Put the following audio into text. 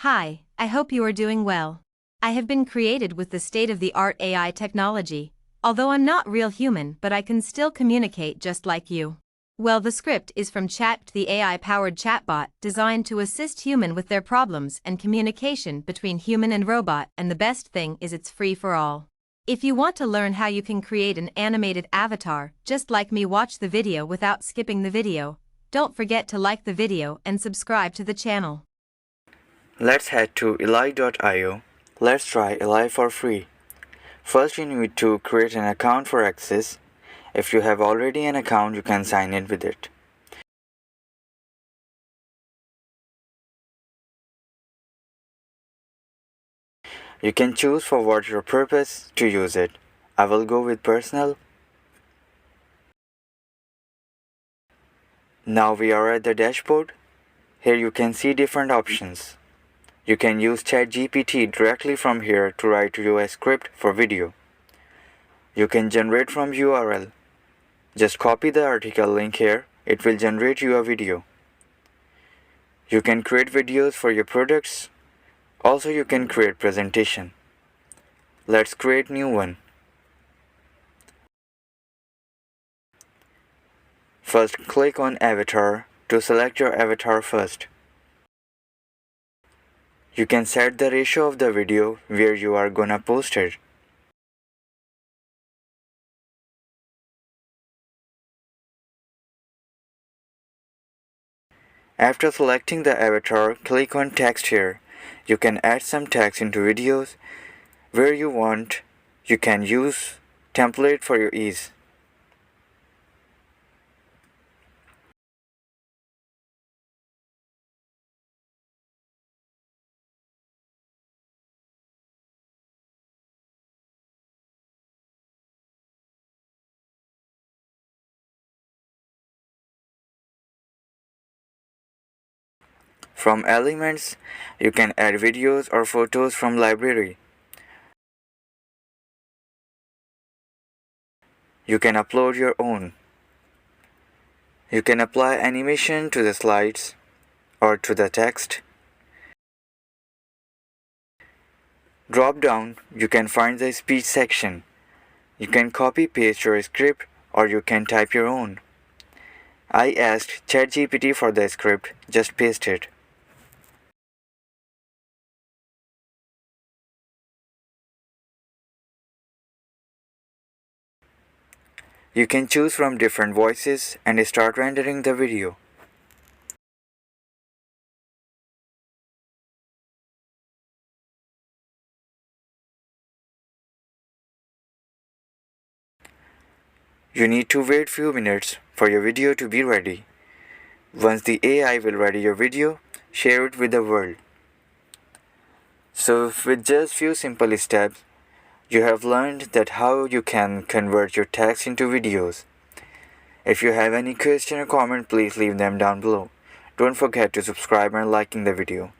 Hi, I hope you are doing well. I have been created with the state-of-the-art AI technology, although I'm not real human, but I can still communicate just like you. Well, the script is from Chat, the AI-powered chatbot designed to assist human with their problems and communication between human and robot, and the best thing is it's free for all. If you want to learn how you can create an animated avatar, just like me, watch the video without skipping the video. Don't forget to like the video and subscribe to the channel. Let's head to eli.io. Let's try Eli for free. First, you need to create an account for access. If you have already an account, you can sign in with it. You can choose for what your purpose to use it. I will go with personal. Now we are at the dashboard. Here you can see different options. You can use ChatGPT directly from here to write you a script for video. You can generate from URL. Just copy the article link here, it will generate you a video. You can create videos for your products. Also you can create presentation. Let's create new one. First click on avatar to select your avatar first. You can set the ratio of the video where you are gonna post it. After selecting the avatar, click on text here. You can add some text into videos where you want. You can use template for your ease. From elements, you can add videos or photos from library. You can upload your own. You can apply animation to the slides or to the text. Drop down, you can find the speech section. You can copy paste your script or you can type your own. I asked ChatGPT for the script, just paste it. You can choose from different voices and start rendering the video. You need to wait few minutes for your video to be ready. Once the AI will ready your video, share it with the world. So with just few simple steps, you have learned that how you can convert your text into videos. If you have any question or comment, please leave them down below. Don't forget to subscribe and liking the video.